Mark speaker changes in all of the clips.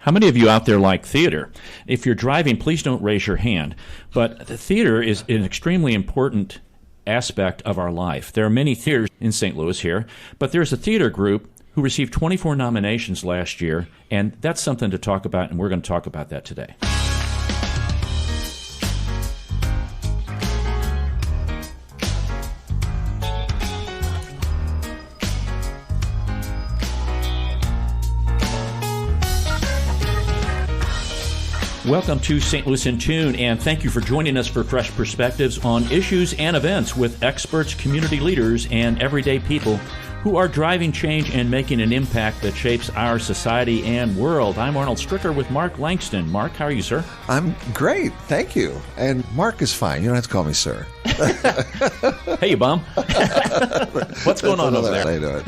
Speaker 1: How many of you out there like theater? If you're driving, please don't raise your hand. But the theater is an extremely important aspect of our life. There are many theaters in St. Louis here, but there's a theater group who received 24 nominations last year, and that's something to talk about, and we're going to talk about that today. Welcome to St. Louis in Tune, and thank you for joining us for fresh perspectives on issues and events with experts, community leaders, and everyday people who are driving change and making an impact that shapes our society and world. I'm Arnold Stricker with Mark Langston. Mark, how are you, sir?
Speaker 2: I'm great, thank you. And Mark is fine. You don't have to call me sir.
Speaker 1: Hey, you bum. What's going on over there?
Speaker 2: Way to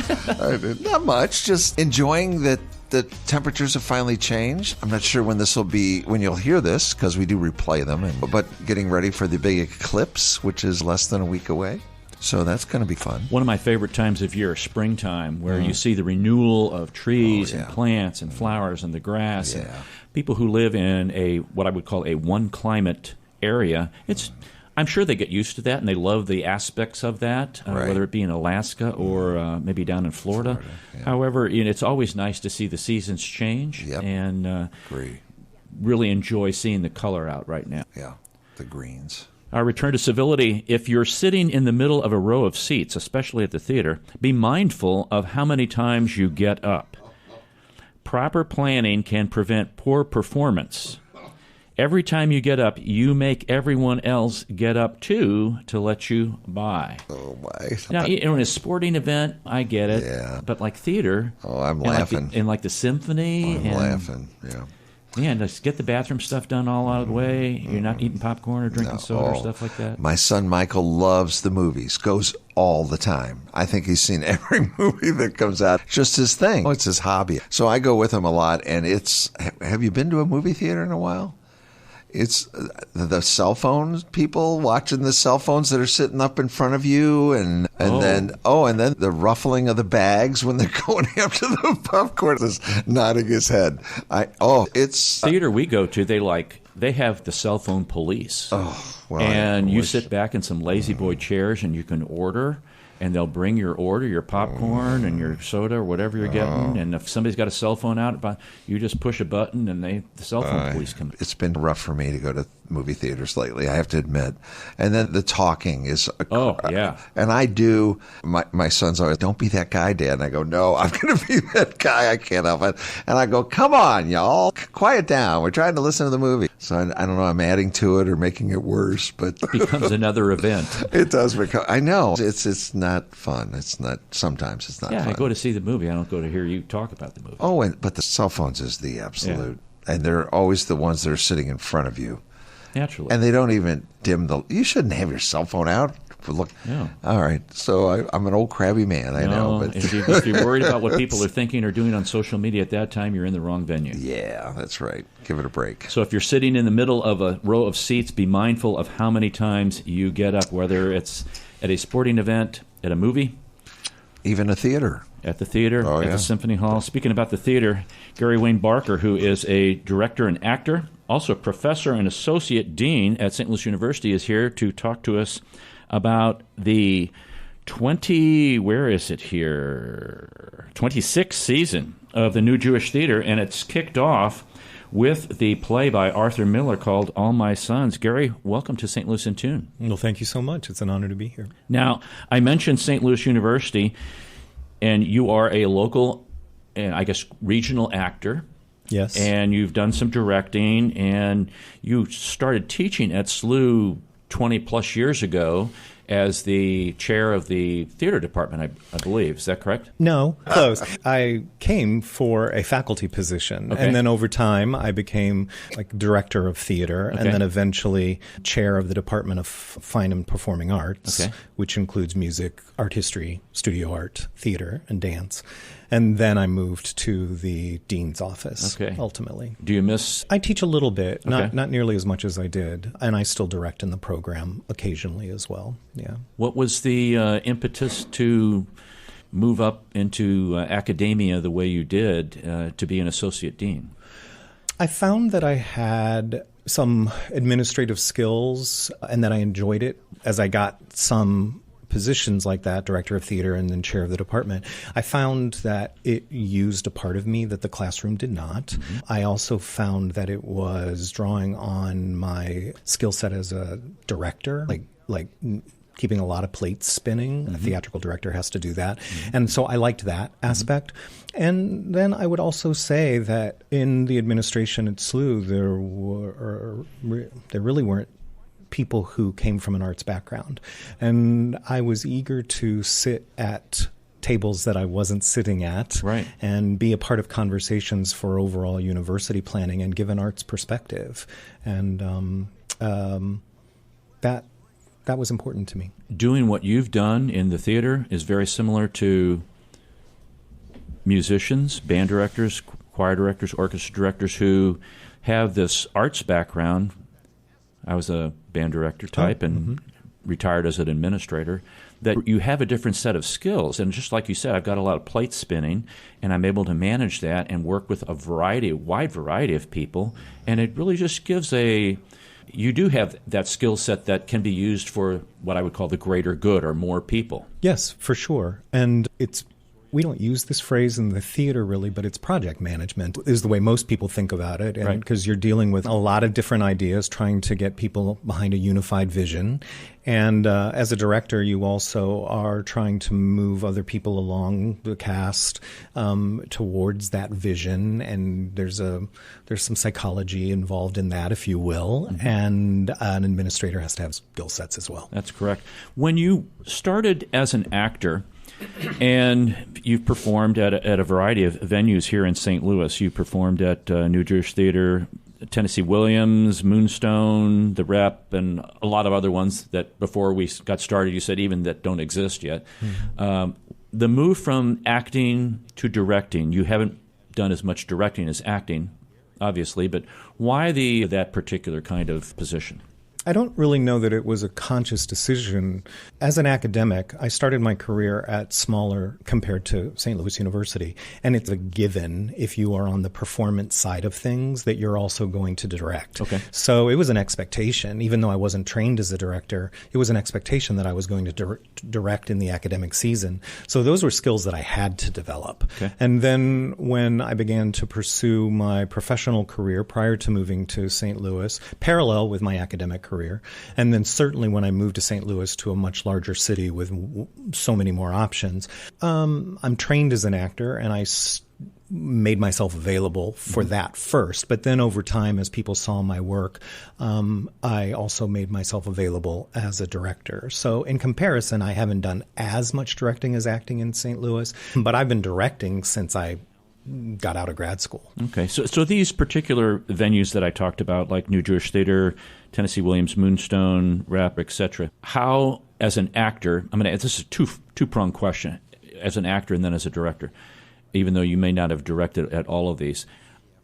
Speaker 2: do it. Not much, just enjoying that the temperatures have finally changed. I'm not sure when this will be, when you'll hear this, because we do replay them, but getting ready for the big eclipse, which is less than a week away. So that's going to be fun.
Speaker 1: One of my favorite times of year, springtime, where you see the renewal of trees and plants and flowers and the grass.
Speaker 2: Yeah.
Speaker 1: And people who live in what I would call a one climate area, I'm sure they get used to that and they love the aspects of that,
Speaker 2: Right.
Speaker 1: whether it be in Alaska or maybe down in Florida.
Speaker 2: Yeah.
Speaker 1: However, it's always nice to see the seasons change and
Speaker 2: Agree.
Speaker 1: really enjoy seeing the color out right now.
Speaker 2: Yeah, the greens.
Speaker 1: Our return to civility. If you're sitting in the middle of a row of seats, especially at the theater, be mindful of how many times you get up. Proper planning can prevent poor performance. Every time you get up, you make everyone else get up too to let you by.
Speaker 2: Oh, my.
Speaker 1: Now, in a sporting event, I get it.
Speaker 2: Yeah.
Speaker 1: But like theater.
Speaker 2: Oh, I'm laughing.
Speaker 1: In like the symphony.
Speaker 2: I'm laughing, yeah.
Speaker 1: Yeah, just get the bathroom stuff done all out of the way. You're not eating popcorn or drinking soda or stuff like that.
Speaker 2: My son Michael loves the movies, goes all the time. I think he's seen every movie that comes out. It's just his thing. It's his hobby. So I go with him a lot, and have you been to a movie theater in a while? It's the cell phones, people watching the cell phones that are sitting up in front of you, and then the ruffling of the bags when they're going after the popcorn. Is nodding his head. It's
Speaker 1: theater we go to. They have the cell phone police.
Speaker 2: Oh, well,
Speaker 1: and you sit back in some lazy boy chairs, and you can order. And they'll bring your order, your popcorn and your soda or whatever you're getting. And if somebody's got a cell phone out, you just push a button and the cell phone police come.
Speaker 2: It's been rough for me to go to movie theaters lately, I have to admit. And then the talking is...
Speaker 1: yeah.
Speaker 2: And I do... My son's always, don't be that guy, Dad. And I go, no, I'm going to be that guy. I can't help it. And I go, come on, y'all. Quiet down. We're trying to listen to the movie. So I don't know, I'm adding to it or making it worse, but...
Speaker 1: It becomes another event.
Speaker 2: It does become... I know. It's not fun. It's not... Sometimes it's not fun.
Speaker 1: Yeah, I go to see the movie. I don't go to hear you talk about the movie.
Speaker 2: Oh, but the cell phones is the absolute... Yeah. And they're always the ones that are sitting in front of you.
Speaker 1: Naturally.
Speaker 2: And they don't even dim the... You shouldn't have your cell phone out. Look.
Speaker 1: No.
Speaker 2: All right. So I'm an old crabby man, I know. But
Speaker 1: if you're worried about what people are thinking or doing on social media at that time, you're in the wrong venue.
Speaker 2: Yeah, that's right. Give it a break.
Speaker 1: So if you're sitting in the middle of a row of seats, be mindful of how many times you get up, whether it's at a sporting event, at a movie.
Speaker 2: Even a theater.
Speaker 1: At the theater, at the Symphony Hall. Speaking about the theater, Gary Wayne Barker, who is a director and actor, also a professor and associate dean at St. Louis University, is here to talk to us about the 26th season of the New Jewish Theater, and it's kicked off with the play by Arthur Miller called All My Sons. Gary, welcome to St. Louis in Tune.
Speaker 3: Well, thank you so much. It's an honor to be here.
Speaker 1: Now, I mentioned St. Louis University, and you are a local, and I guess regional actor.
Speaker 3: Yes.
Speaker 1: And you've done some directing, and you started teaching at SLU 20-plus years ago as the chair of the theater department, I believe. Is that correct?
Speaker 3: No, close. I came for a faculty position, and then over time I became like director of theater, and then eventually chair of the Department of Fine and Performing Arts, which includes music, art history, studio art, theater, and dance. And then I moved to the dean's office, ultimately.
Speaker 1: Do you miss...
Speaker 3: I teach a little bit, not nearly as much as I did, and I still direct in the program occasionally as well. Yeah.
Speaker 1: What was the impetus to move up into academia the way you did to be an associate dean?
Speaker 3: I found that I had some administrative skills and that I enjoyed it as I got some positions like that, director of theater and then chair of the department. I found that it used a part of me that the classroom did not. Mm-hmm. I also found that it was drawing on my skill set as a director, like keeping a lot of plates spinning. Mm-hmm. A theatrical director has to do that. Mm-hmm. And so I liked that aspect. Mm-hmm. And then I would also say that in the administration at SLU, there really weren't people who came from an arts background. And I was eager to sit at tables that I wasn't sitting at, right, and be a part of conversations for overall university planning and give an arts perspective. And that was important to me.
Speaker 1: Doing what you've done in the theater is very similar to musicians, band directors, choir directors, orchestra directors who have this arts background. I was a band director type and retired as an administrator, that you have a different set of skills. And just like you said, I've got a lot of plate spinning, and I'm able to manage that and work with a wide variety of people. And it really just gives you do have that skill set that can be used for what I would call the greater good or more people.
Speaker 3: Yes, for sure. And we don't use this phrase in the theater really, but it's project management is the way most people think about it. And because you're dealing with a lot of different ideas, trying to get people behind a unified vision. And as a director, you also are trying to move other people along the cast towards that vision. And there's some psychology involved in that, if you will. Mm-hmm. And an administrator has to have skill sets as well.
Speaker 1: That's correct. When you started as an actor, and you've performed at a variety of venues here in St. Louis. You performed at New Jewish Theater, Tennessee Williams, Moonstone, The Rep, and a lot of other ones that before we got started you said even that don't exist yet. Mm-hmm. The move from acting to directing, you haven't done as much directing as acting, obviously, but why that particular kind of position?
Speaker 3: I don't really know that it was a conscious decision. As an academic, I started my career at smaller compared to St. Louis University. And it's a given if you are on the performance side of things that you're also going to direct. Okay. So it was an expectation, even though I wasn't trained as a director, it was an expectation that I was going to direct in the academic season. So those were skills that I had to develop. Okay. And then when I began to pursue my professional career prior to moving to St. Louis, parallel with my academic career, and then certainly when I moved to St. Louis to a much larger city with so many more options, I'm trained as an actor and I made myself available for that first. But then over time, as people saw my work, I also made myself available as a director. So in comparison, I haven't done as much directing as acting in St. Louis, but I've been directing since I got out of grad school. Okay,
Speaker 1: so these particular venues that I talked about, like New Jewish Theater, Tennessee Williams, Moonstone, Rep, etc., how, as an actor, this is a two-pronged question, as an actor and then as a director, even though you may not have directed at all of these,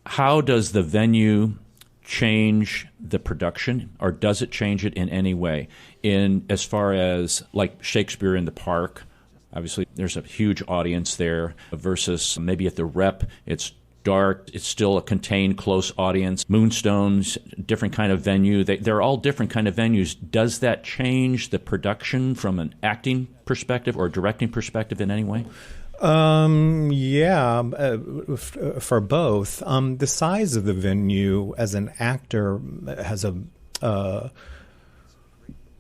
Speaker 1: how does the venue change the production, or does it change it in any way? In as far as, like Shakespeare in the Park, obviously, there's a huge audience there versus maybe at the Rep, it's dark, it's still a contained, close audience. Moonstone's different kind of venue. They're all different kind of venues. Does that change the production from an acting perspective or directing perspective in any way?
Speaker 3: For both. The size of the venue as an actor has a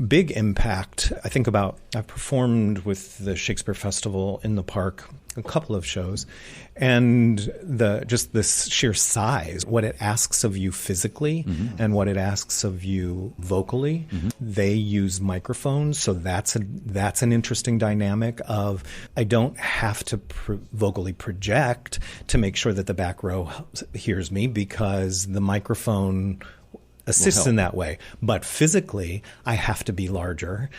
Speaker 3: big impact. I think about, I've performed with the Shakespeare Festival in the Park, a couple of shows, and just the sheer size, what it asks of you physically and what it asks of you vocally. They use microphones, so that's an interesting dynamic of I don't have to vocally project to make sure that the back row hears me because the microphone assists in that way. But physically, I have to be larger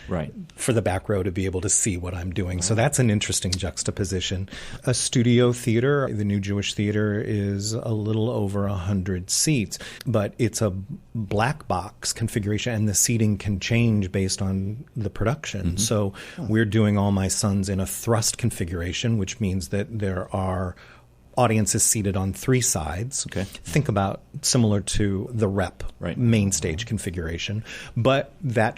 Speaker 3: for the back row to be able to see what I'm doing. So that's an interesting juxtaposition. A studio theater, the New Jewish Theater, is a little over 100 seats, but it's a black box configuration, and the seating can change based on the production. So we're doing All My Sons in a thrust configuration, which means that there are audience is seated on 3 sides.
Speaker 1: Okay.
Speaker 3: Think about similar to the rep main stage configuration, but that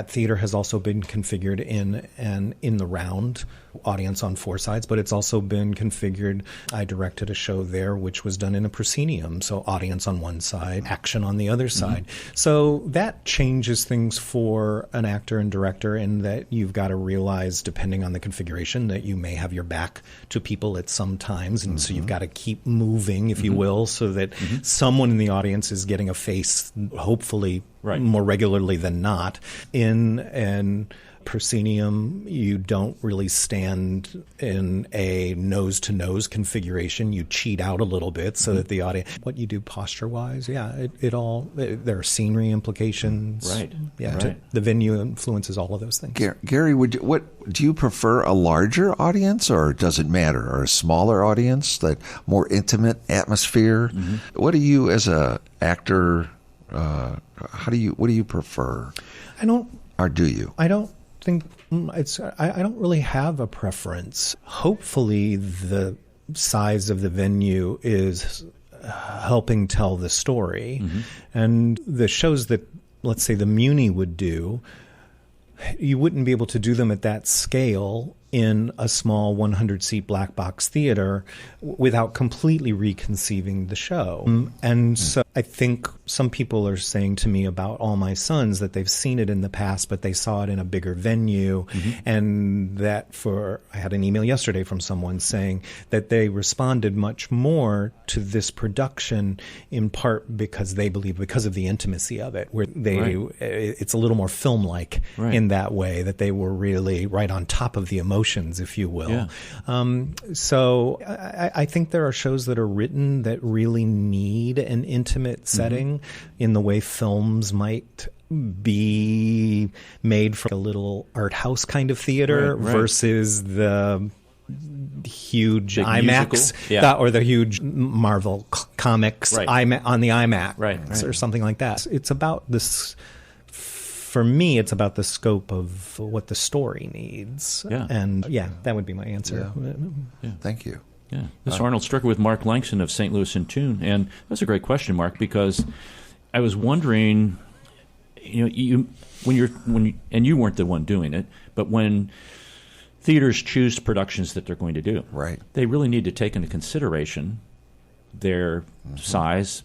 Speaker 3: theater has also been configured in the round audience on 4 sides, but it's also been configured. I directed a show there which was done in a proscenium, so audience on one side, action on the other side. So that changes things for an actor and director in that you've got to realize, depending on the configuration, that you may have your back to people at some times, and so you've got to keep moving, if you will, so that someone in the audience is getting a face, hopefully more regularly than not. In an proscenium, you don't really stand in a nose-to-nose configuration. You cheat out a little bit so that the audience, what you do posture-wise, there are scenery implications.
Speaker 1: Right.
Speaker 3: Yeah,
Speaker 1: Right.
Speaker 3: the venue influences all of those things.
Speaker 2: Gary, what do you prefer, a larger audience, or does it matter, or a smaller audience, that more intimate atmosphere? What do you, as a actor, what do you prefer? Or do you?
Speaker 3: I don't think I don't really have a preference. Hopefully the size of the venue is helping tell the story. And the shows that, let's say, the Muni would do, you wouldn't be able to do them at that scale in a small 100-seat black box theater without completely reconceiving the show. And so I think some people are saying to me about All My Sons that they've seen it in the past, but they saw it in a bigger venue. And that I had an email yesterday from someone saying that they responded much more to this production in part because they believe, because of the intimacy of it, where it's a little more film-like in that way, that they were really right on top of the emotions, if you will. So I think there are shows that are written that really need an intimate setting in the way films might be made for a little art house kind of theater versus the huge
Speaker 1: big
Speaker 3: IMAX or the huge Marvel comics on the IMAX or something like that. It's about this. For me, it's about the scope of what the story needs. And that would be my answer.
Speaker 2: Thank you.
Speaker 1: Yeah, this is Arnold Stricker with Mark Langston of St. Louis in Tune, and that's a great question, Mark, because I was wondering, you weren't the one doing it, but when theaters choose productions that they're going to do, they really need to take into consideration their size,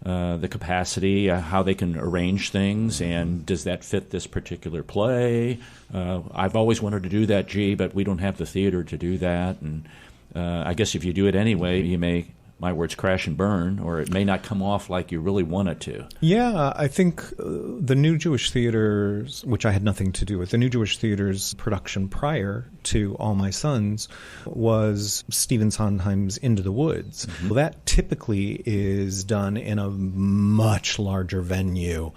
Speaker 1: the capacity, how they can arrange things, and does that fit this particular play? I've always wanted to do that, but we don't have the theater to do that, and I guess if you do it anyway, you may, my words, crash and burn, or it may not come off like you really want it to. Yeah,
Speaker 3: I think the New Jewish Theater's, which I had nothing to do with, the New Jewish Theater's production prior to All My Sons was Stephen Sondheim's Into the Woods. Well, that typically is done in a much larger venue,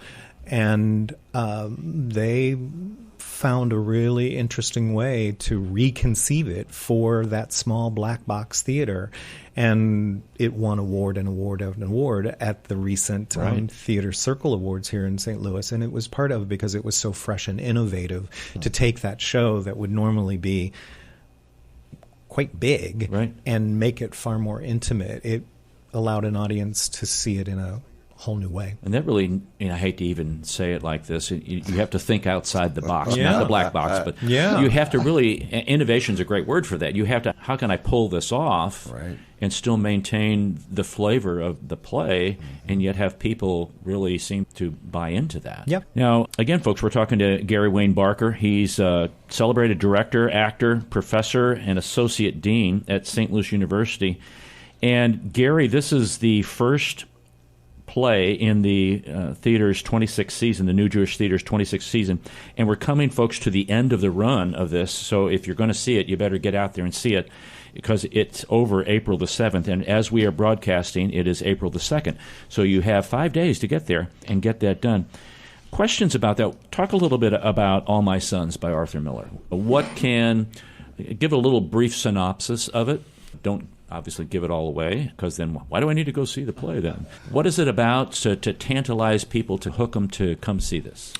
Speaker 3: and they found a really interesting way to reconceive it for that small black box theater, and it won award and award and award at the recent Theater Circle Awards here in St. Louis, and it was part of because it was so fresh and innovative to take that show that would normally be quite big and make it far more intimate. It allowed an audience to see it in a whole new way.
Speaker 1: And that really, I hate to even say it like this, you have to think outside the box, not the black box, but you have to really, innovation's a great word for that. You have to, how can I pull this off and still maintain the flavor of the play and yet have people really seem to buy into that? Now, again, folks, we're talking to Gary Wayne Barker. He's a celebrated director, actor, professor, and associate dean at St. Louis University. And Gary, this is the first play in the theater's 26th season, the New Jewish Theater's 26th season, and we're coming, folks, to the end of the run of this, so if you're going to see it, you better get out there and see it, because it's over April the 7th, and as we are broadcasting, it is April the 2nd, so you have 5 days to get there and get that done. Questions about that? Talk a little bit about All My Sons by Arthur Miller. Give a little brief synopsis of it. Don't obviously give it all away, because then why do I need to go see the play then? What is it about to tantalize people, to hook them to come see this?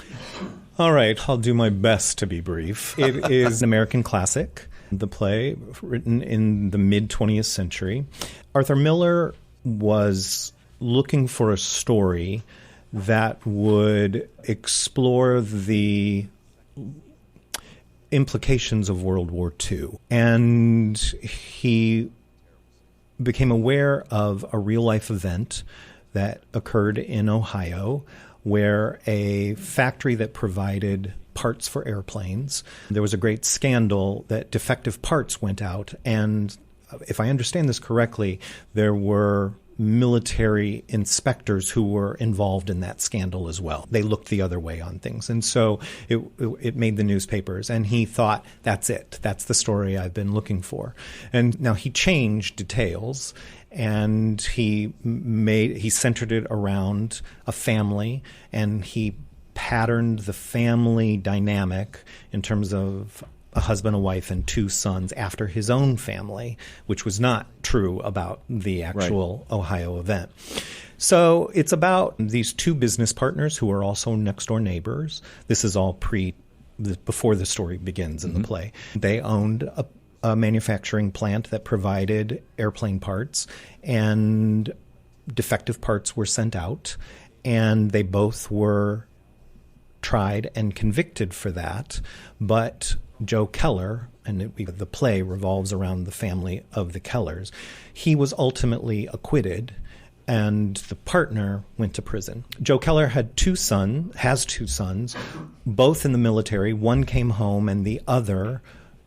Speaker 3: All right, I'll do my best to be brief. It is an American classic. the play, written in the mid-20th century. Arthur Miller was looking for a story that would explore the implications of World War II. And he became aware of a real-life event that occurred in Ohio, where a factory that provided parts for airplanes, there was a great scandal that defective parts went out. And if I understand this correctly, there were military inspectors who were involved in that scandal as well. They looked the other way on things. And so it made the newspapers. And he thought, that's it. That's the story I've been looking for. And now he changed details, and he centered it around a family, and he patterned the family dynamic in terms of a husband, a wife, and two sons after his own family, which was not true about the actual Ohio event. So it's about these two business partners who are also next-door neighbors. This is all before the story begins in the play. They owned a manufacturing plant that provided airplane parts, and defective parts were sent out, and they both were tried and convicted for that. But Joe Keller, and the play revolves around the family of the Kellers, he was ultimately acquitted, and the partner went to prison. Joe Keller has two sons, both in the military. One came home, and the other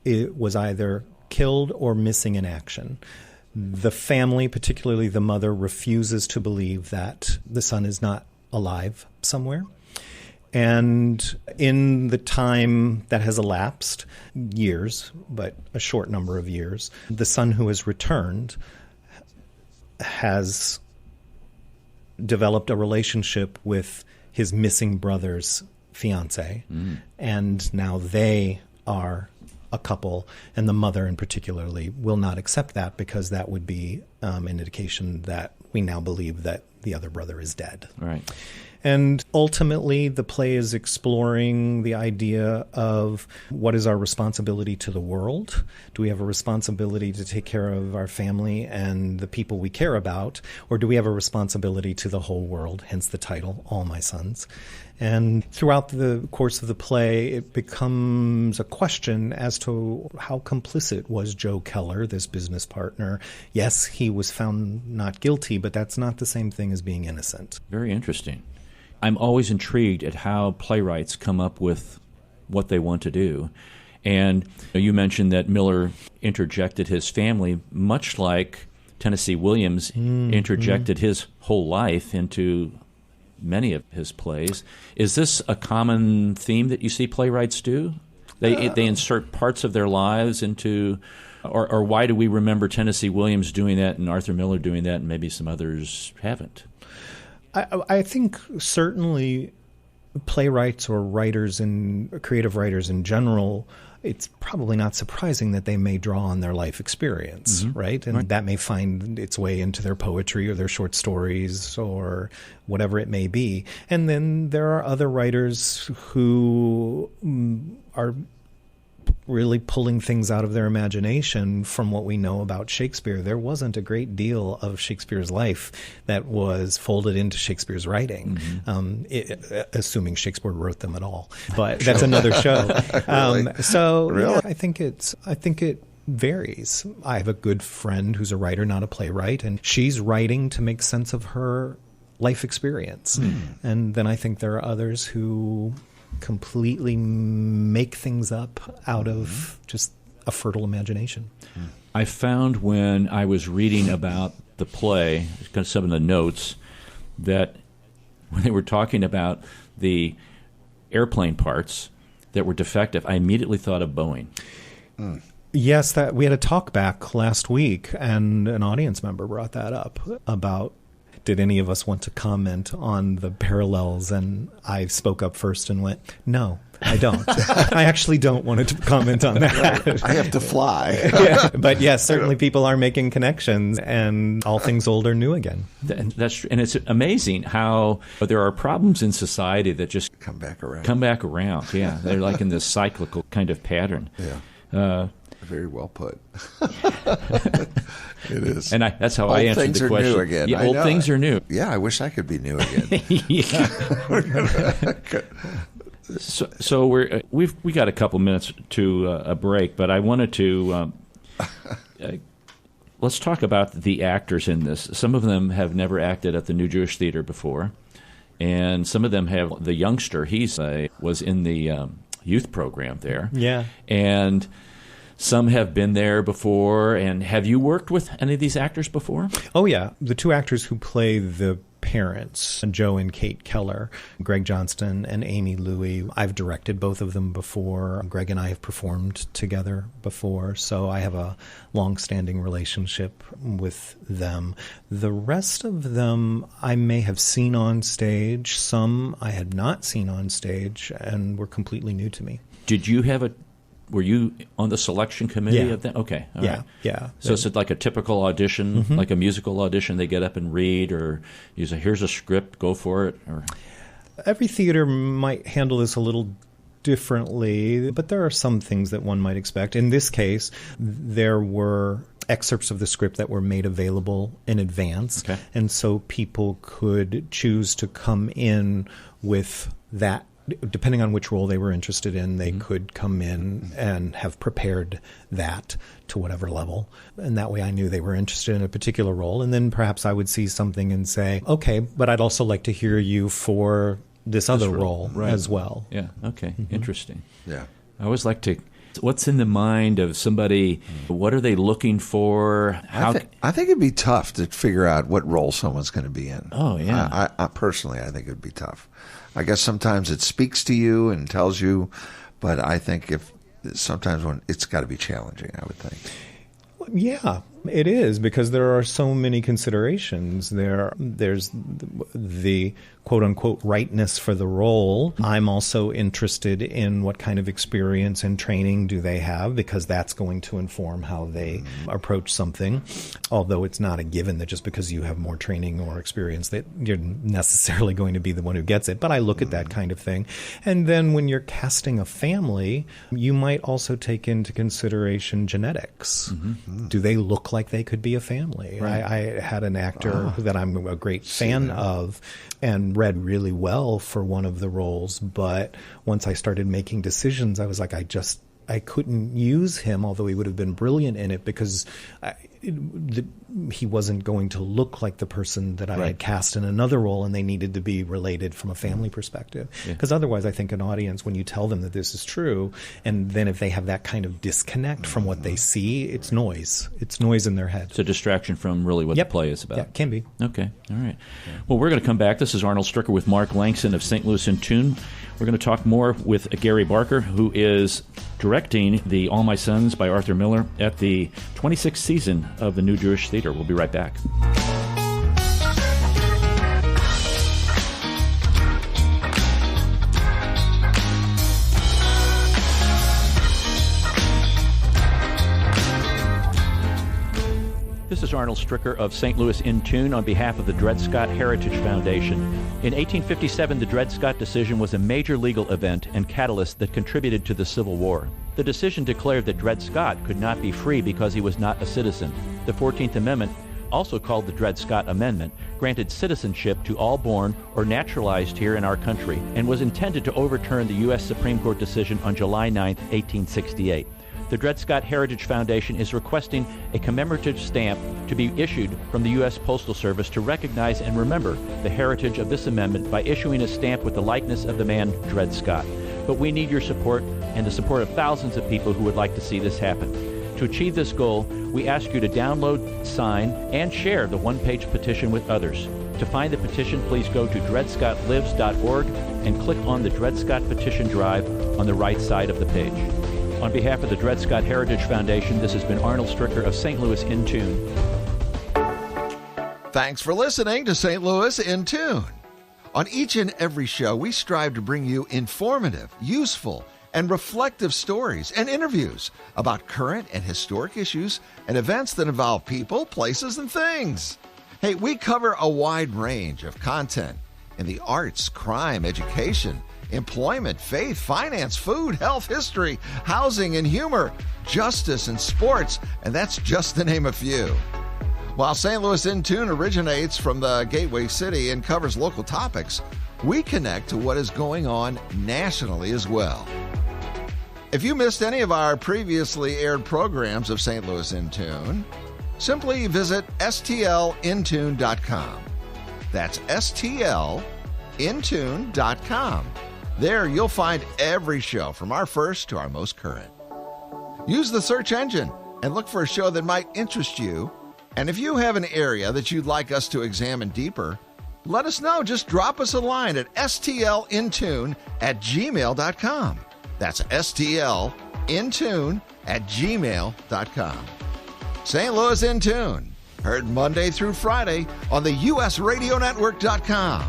Speaker 3: was either killed or missing in action. The family, particularly the mother, refuses to believe that the son is not alive somewhere. And in the time that has elapsed, years, but a short number of years, the son who has returned has developed a relationship with his missing brother's fiancée, and now they are a couple, and the mother in particularly will not accept that, because that would be an indication that we now believe that the other brother is dead.
Speaker 1: Right.
Speaker 3: And ultimately, the play is exploring the idea of what is our responsibility to the world? Do we have a responsibility to take care of our family and the people we care about? Or do we have a responsibility to the whole world, hence the title, All My Sons? And throughout the course of the play, it becomes a question as to how complicit was Joe Keller, this business partner. Yes, he was found not guilty, but that's not the same thing as being innocent.
Speaker 1: Very interesting. I'm always intrigued at how playwrights come up with what they want to do. And you mentioned that Miller interjected his family, much like Tennessee Williams interjected his whole life into many of his plays. Is this a common theme that you see playwrights do? They insert parts of their lives into, or why do we remember Tennessee Williams doing that and Arthur Miller doing that and maybe some others haven't?
Speaker 3: I think certainly playwrights or writers and creative writers in general, it's probably not surprising that they may draw on their life experience, right? And that may find its way into their poetry or their short stories or whatever it may be. And then there are other writers who are really pulling things out of their imagination from what we know about Shakespeare. There wasn't a great deal of Shakespeare's life that was folded into Shakespeare's writing, assuming Shakespeare wrote them at all. But that's another show.
Speaker 2: Really?
Speaker 3: Yeah, I think it varies. I have a good friend who's a writer, not a playwright, and she's writing to make sense of her life experience. And then I think there are others who completely make things up out of just a fertile imagination.
Speaker 1: I found when I was reading about the play, some of the notes, that when they were talking about the airplane parts that were defective, I immediately thought of Boeing.
Speaker 3: Yes, that we had a talk back last week, and an audience member brought that up about, did any of us want to comment on the parallels? And I spoke up first and went, no, I don't. I actually don't want to comment on that.
Speaker 2: I have to fly.
Speaker 3: Yeah, but yes, certainly people are making connections, and all things old are new again.
Speaker 1: That's true. And it's amazing how there are problems in society that just
Speaker 2: come back around.
Speaker 1: Yeah, they're like in this cyclical kind of pattern.
Speaker 2: Yeah. Very well put. It is.
Speaker 1: And that's how I answered the question.
Speaker 2: Old things are new again.
Speaker 1: Yeah, old things are new.
Speaker 2: Yeah, I wish I could be new again.
Speaker 1: So we got a couple minutes to a break, but I wanted to let's talk about the actors in this. Some of them have never acted at the New Jewish Theater before, and some of them have. The youngster, was in the youth program there.
Speaker 3: Yeah,
Speaker 1: and some have been there before. And have you worked with any of these actors before?
Speaker 3: Oh yeah, the two actors who play the parents, Joe and Kate Keller, Greg Johnston and Amy Louie. I've directed both of them before. Greg and I have performed together before, so I have a long-standing relationship with them. The rest of them I may have seen on stage. Some I had not seen on stage and were completely new to me.
Speaker 1: Were you on the selection committee of that? Okay. All right.
Speaker 3: Yeah.
Speaker 1: So is it like a typical audition, like a musical audition? They get up and read, or you say, here's a script, go for it? Or
Speaker 3: every theater might handle this a little differently, but there are some things that one might expect. In this case, there were excerpts of the script that were made available in advance, and so people could choose to come in with that. Depending on which role they were interested in, they could come in and have prepared that to whatever level. And that way I knew they were interested in a particular role. And then perhaps I would see something and say, okay, but I'd also like to hear you for this other role as well.
Speaker 1: Yeah, okay, interesting.
Speaker 2: Yeah.
Speaker 1: I always like to, what's in the mind of somebody? What are they looking for?
Speaker 2: I think it'd be tough to figure out what role someone's going to be in.
Speaker 1: Oh, yeah.
Speaker 2: I personally, I think it'd be tough. I guess sometimes it speaks to you and tells you, but I think sometimes when it's got to be challenging, I would think.
Speaker 3: Yeah, it is, because there are so many considerations. There's the quote-unquote rightness for the role. I'm also interested in what kind of experience and training do they have, because that's going to inform how they approach something. Although it's not a given that just because you have more training or experience that you're necessarily going to be the one who gets it. But I look at that kind of thing. And then when you're casting a family, you might also take into consideration genetics. Do they look like they could be a family? Right. I had an actor that I'm a great fan of and read really well for one of the roles, but once I started making decisions, I was like, I couldn't use him, although he would have been brilliant in it, because he wasn't going to look like the person that I had cast in another role, and they needed to be related from a family perspective. Because otherwise, I think an audience, when you tell them that this is true, and then if they have that kind of disconnect from what they see, it's noise. It's noise in their head.
Speaker 1: It's a distraction from really what the play is about.
Speaker 3: Yeah, it can be.
Speaker 1: Okay, all right. Well, we're going to come back. This is Arnold Stricker with Mark Langston of St. Louis in Tune. We're going to talk more with Gary Barker, who is directing the All My Sons by Arthur Miller at the 26th season of the New Jewish Theater. We'll be right back. This is Arnold Stricker of St. Louis in Tune on behalf of the Dred Scott Heritage Foundation. In 1857, the Dred Scott decision was a major legal event and catalyst that contributed to the Civil War. The decision declared that Dred Scott could not be free because he was not a citizen. The 14th Amendment, also called the Dred Scott Amendment, granted citizenship to all born or naturalized here in our country and was intended to overturn the U.S. Supreme Court decision on July 9, 1868. The Dred Scott Heritage Foundation is requesting a commemorative stamp to be issued from the U.S. Postal Service to recognize and remember the heritage of this amendment by issuing a stamp with the likeness of the man Dred Scott. But we need your support and the support of thousands of people who would like to see this happen. To achieve this goal, we ask you to download, sign, and share the one-page petition with others. To find the petition, please go to dredscottlives.org and click on the Dred Scott Petition Drive on the right side of the page. On behalf of the Dred Scott Heritage Foundation, this has been Arnold Stricker of St. Louis in Tune.
Speaker 2: Thanks for listening to St. Louis in Tune. On each and every show, we strive to bring you informative, useful, and reflective stories and interviews about current and historic issues and events that involve people, places, and things. Hey, we cover a wide range of content, in the arts, crime, education, employment, faith, finance, food, health, history, housing, and humor, justice, and sports, and that's just to name a few. While St. Louis In Tune originates from the Gateway City and covers local topics, we connect to what is going on nationally as well. If you missed any of our previously aired programs of St. Louis In Tune, simply visit stlintune.com. That's stlintune.com. There you'll find every show from our first to our most current. Use the search engine and look for a show that might interest you. And if you have an area that you'd like us to examine deeper, let us know. Just drop us a line at stlintune@gmail.com. That's stlintune@gmail.com. St. Louis In Tune, heard Monday through Friday on the usradionetwork.com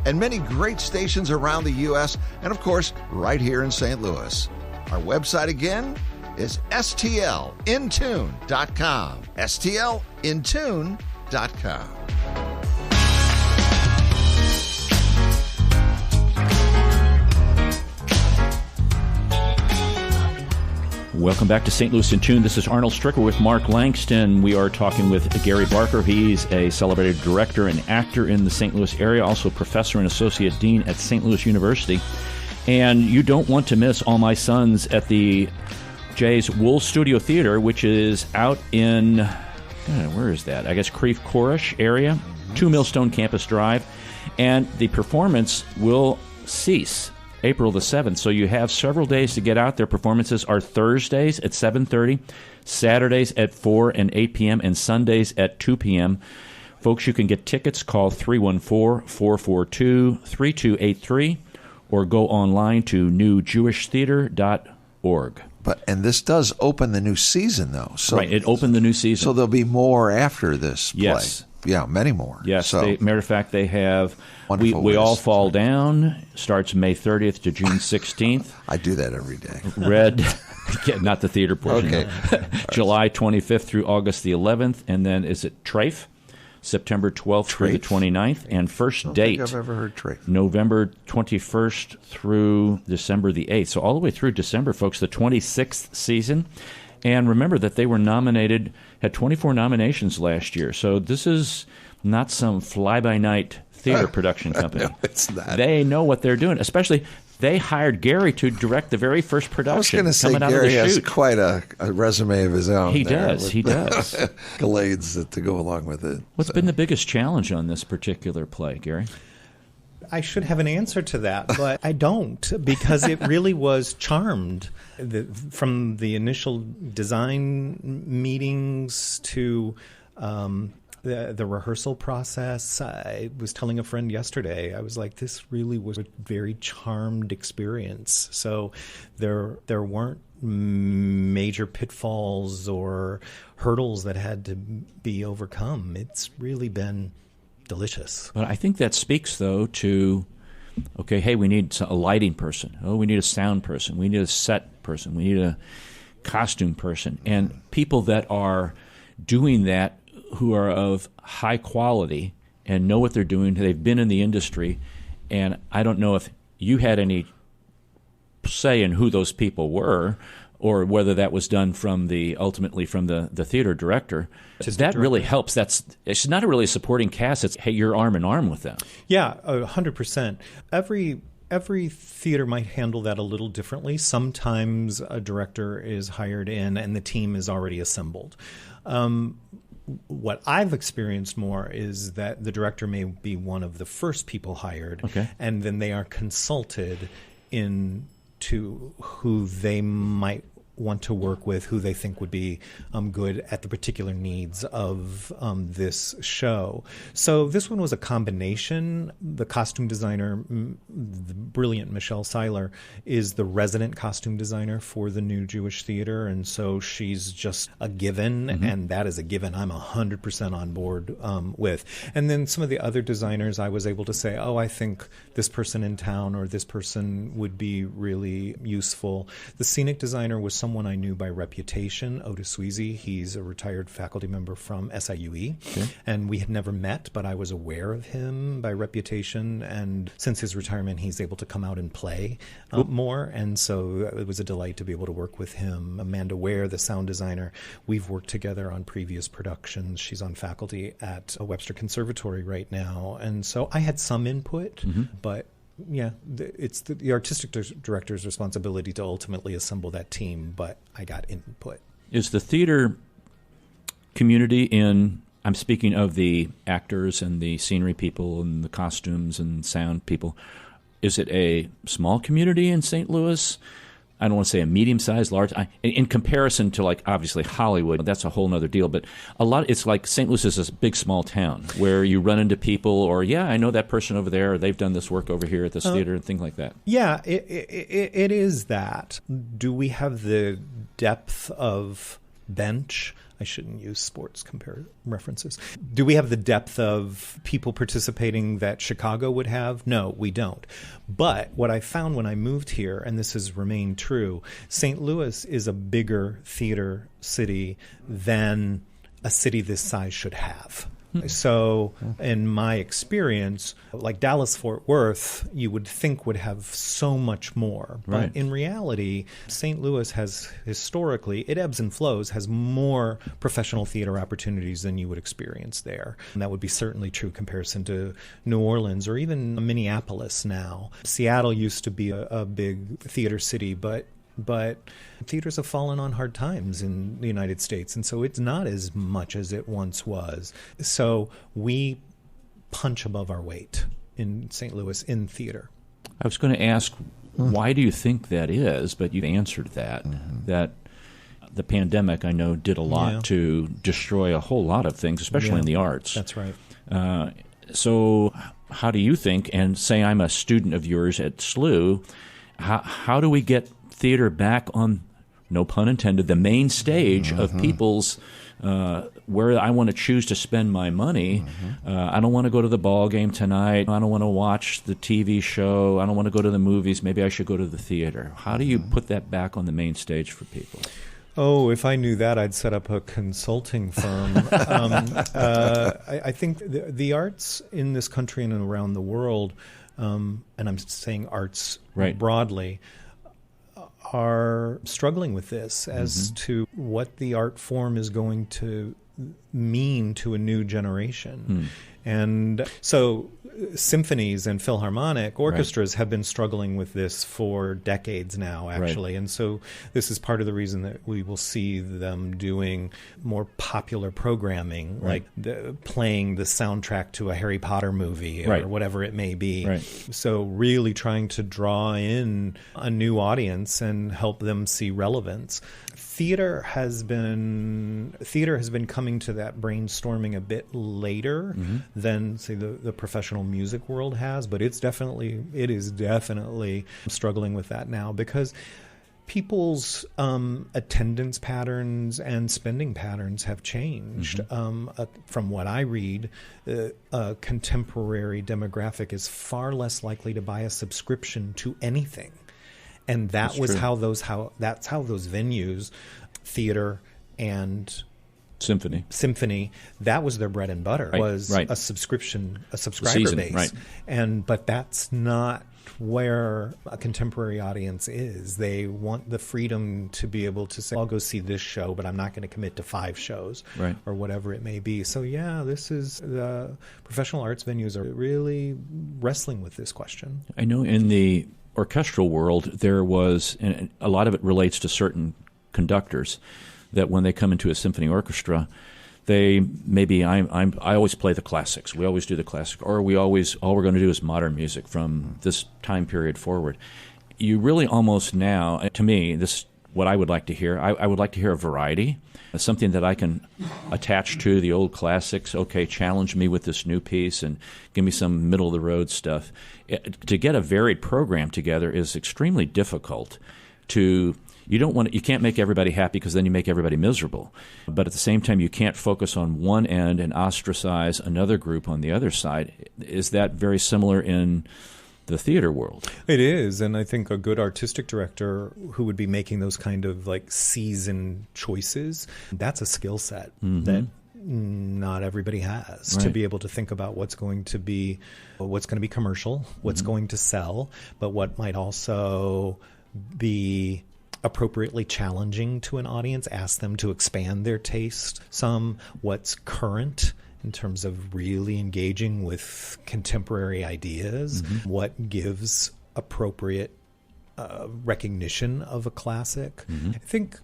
Speaker 2: and many great stations around the U.S. and, of course, right here in St. Louis. Our website again is stlintune.com. stlintune.com.
Speaker 1: Welcome back to St. Louis In Tune. This is Arnold Stricker with Mark Langston. We are talking with Gary Barker. He's a celebrated director and actor in the St. Louis area, also professor and associate dean at St. Louis University. And you don't want to miss All My Sons at the Jay's Wool Studio Theater, which is out in, where is that? I guess Creve Courish area, 2 Millstone Campus Drive. And the performance will cease April the 7th. So you have several days to get out there. Performances are Thursdays at 7:30, Saturdays at 4 and 8 p.m., and Sundays at 2 p.m. Folks, you can get tickets. Call 314-442-3283 or go online to newjewishtheater.org.
Speaker 2: And this does open the new season, though. So,
Speaker 1: right, it opened the new season.
Speaker 2: So there'll be more after this play.
Speaker 1: Yes.
Speaker 2: Yeah, many more.
Speaker 1: Yes.
Speaker 2: So,
Speaker 1: Matter of fact, they have
Speaker 2: wonderful
Speaker 1: We All
Speaker 2: list.
Speaker 1: Fall Down, starts May 30th to June 16th.
Speaker 2: I do that every day.
Speaker 1: Red, not the theater portion.
Speaker 2: Okay.
Speaker 1: July 25th through August the 11th. And then is it Trafe? September 12th through the 29th. And first
Speaker 2: I don't
Speaker 1: date,
Speaker 2: think I've ever heard Trafe.
Speaker 1: November 21st through December the 8th. So all the way through December, folks, the 26th season. And remember that they were nominated, had 24 nominations last year. So this is not some fly-by-night theater production company.
Speaker 2: No, it's not.
Speaker 1: They know what they're doing, especially they hired Gary to direct the very first production.
Speaker 2: I was going to say
Speaker 1: coming out
Speaker 2: Gary
Speaker 1: of the
Speaker 2: has
Speaker 1: chute.
Speaker 2: quite a resume of his own.
Speaker 1: He
Speaker 2: there
Speaker 1: does.
Speaker 2: with
Speaker 1: He
Speaker 2: the
Speaker 1: does.
Speaker 2: Accolades to go along with it.
Speaker 1: What's been the biggest challenge on this particular play, Gary?
Speaker 3: I should have an answer to that, but I don't, because it really was charmed. From the initial design meetings to the rehearsal process. I was telling a friend yesterday, I was like, this really was a very charmed experience. So there weren't major pitfalls or hurdles that had to be overcome. It's really been delicious.
Speaker 1: But I think that speaks, though, to, okay, hey, we need a lighting person. Oh, we need a sound person. We need a set person. We need a costume person. And people that are doing that who are of high quality and know what they're doing. They've been in the industry. And I don't know if you had any say in who those people were, or whether that was done ultimately from the theater director. That really helps. It's not really a supporting cast. It's, hey, you're arm in arm with them.
Speaker 3: Yeah, 100%. Every theater might handle that a little differently. Sometimes a director is hired in and the team is already assembled. What I've experienced more is that the director may be one of the first people hired,
Speaker 1: okay,
Speaker 3: and then they are consulted into who they might want to work with, who they think would be good at the particular needs of this show. So this one was a combination. The costume designer, the brilliant Michelle Seiler, is the resident costume designer for the New Jewish Theater, and so she's just a given, and that is a given I'm 100% on board with. And then some of the other designers, I was able to say, oh, I think this person in town or this person would be really useful. The scenic designer was someone someone I knew by reputation, Otis Sweezy. He's a retired faculty member from SIUE.
Speaker 1: Okay.
Speaker 3: And we had never met, but I was aware of him by reputation. And since his retirement, he's able to come out and play more. And so it was a delight to be able to work with him. Amanda Ware, the sound designer, we've worked together on previous productions. She's on faculty at Webster Conservatory right now. And so I had some input, but yeah, it's the artistic director's responsibility to ultimately assemble that team, but I got input.
Speaker 1: Is the theater community I'm speaking of the actors and the scenery people and the costumes and sound people, is it a small community in St. Louis? I don't want to say a medium-sized, large. In comparison to, like, obviously Hollywood, that's a whole other deal. But it's like St. Louis is a big, small town where you run into people, or I know that person over there, or they've done this work over here at this theater, and things like that.
Speaker 3: Yeah, it is that. Do we have the depth of bench? I shouldn't use sports references. Do we have the depth of people participating that Chicago would have? No, we don't. But what I found when I moved here, and this has remained true, St. Louis is a bigger theater city than a city this size should have. So in my experience, like Dallas-Fort Worth, you would think would have so much more. But
Speaker 1: Right.
Speaker 3: in reality, St. Louis has historically, it ebbs and flows, has more professional theater opportunities than you would experience there. And that would be certainly true in comparison to New Orleans or even Minneapolis now. Seattle used to be a big theater city, but theaters have fallen on hard times in the United States, and so it's not as much as it once was. So we punch above our weight in St. Louis in theater.
Speaker 1: I was going to ask, why do you think that is? But you've answered that. That the pandemic, I know, did a lot to destroy a whole lot of things, especially in the arts.
Speaker 3: That's right.
Speaker 1: So how do you think, and say I'm a student of yours at SLU, how do we get theater back on, no pun intended, the main stage of people's where I want to choose to spend my money? I don't want to go to the ball game tonight. I don't want to watch the TV show. I don't want to go to the movies. Maybe I should go to the theater. How do you put that back on the main stage for people?
Speaker 3: Oh, if I knew that, I'd set up a consulting firm. I think the arts in this country and around the world, and I'm saying arts broadly, are struggling with this as to what the art form is going to mean to a new generation. And so symphonies and philharmonic orchestras have been struggling with this for decades now, actually. And so this is part of the reason that we will see them doing more popular programming, like playing the soundtrack to a Harry Potter movie or whatever it may be. So really trying to draw in a new audience and help them see relevance. Theater has been coming to that brainstorming a bit later than, say, the professional music world has, but it is definitely struggling with that now because people's attendance patterns and spending patterns have changed. From what I read, a contemporary demographic is far less likely to buy a subscription to anything. And that's how those venues, theater and symphony, that was their bread and butter, was a subscriber base. But that's not where a contemporary audience is. They want the freedom to be able to say, I'll go see this show, but I'm not going to commit to 5 shows or whatever it may be. So this is the professional arts venues are really wrestling with this question.
Speaker 1: I know in the orchestral world, there was, and a lot of it relates to certain conductors, that when they come into a symphony orchestra, they maybe I always play the classics. We always do the classic, or all we're going to do is modern music from this time period forward. You really almost now, to me, this is what I would like to hear. I would like to hear a variety, something that I can attach to the old classics. Okay, challenge me with this new piece and give me some middle of the road stuff. To get a varied program together is extremely difficult. You can't make everybody happy because then you make everybody miserable. But at the same time, you can't focus on one end and ostracize another group on the other side. Is that very similar in the theater world.
Speaker 3: It is, and I think a good artistic director who would be making those kind of like season choices, that's a skill set that not everybody has, to be able to think about what's going to be commercial, what's going to sell, but what might also be appropriately challenging to an audience, ask them to expand their taste some, what's current in terms of really engaging with contemporary ideas, what gives appropriate recognition of a classic. I think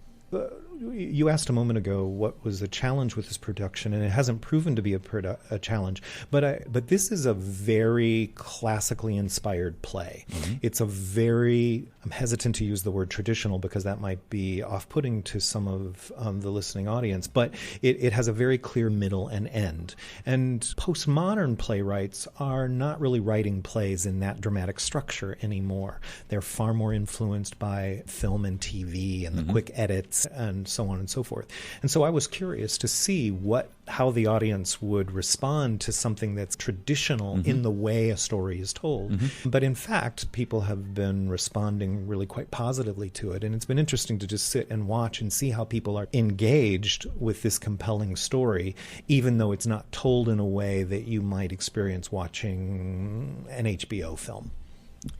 Speaker 3: you asked a moment ago what was the challenge with this production, and it hasn't proven to be a challenge. But this is a very classically inspired play. It's a very, I'm hesitant to use the word traditional because that might be off-putting to some of the listening audience, but it has a very clear middle and end. And postmodern playwrights are not really writing plays in that dramatic structure anymore. They're far more influenced by film and TV and the quick edits and so on and so forth. And so I was curious to see how the audience would respond to something that's traditional in the way a story is told. But in fact, people have been responding really quite positively to it. And it's been interesting to just sit and watch and see how people are engaged with this compelling story, even though it's not told in a way that you might experience watching an HBO film.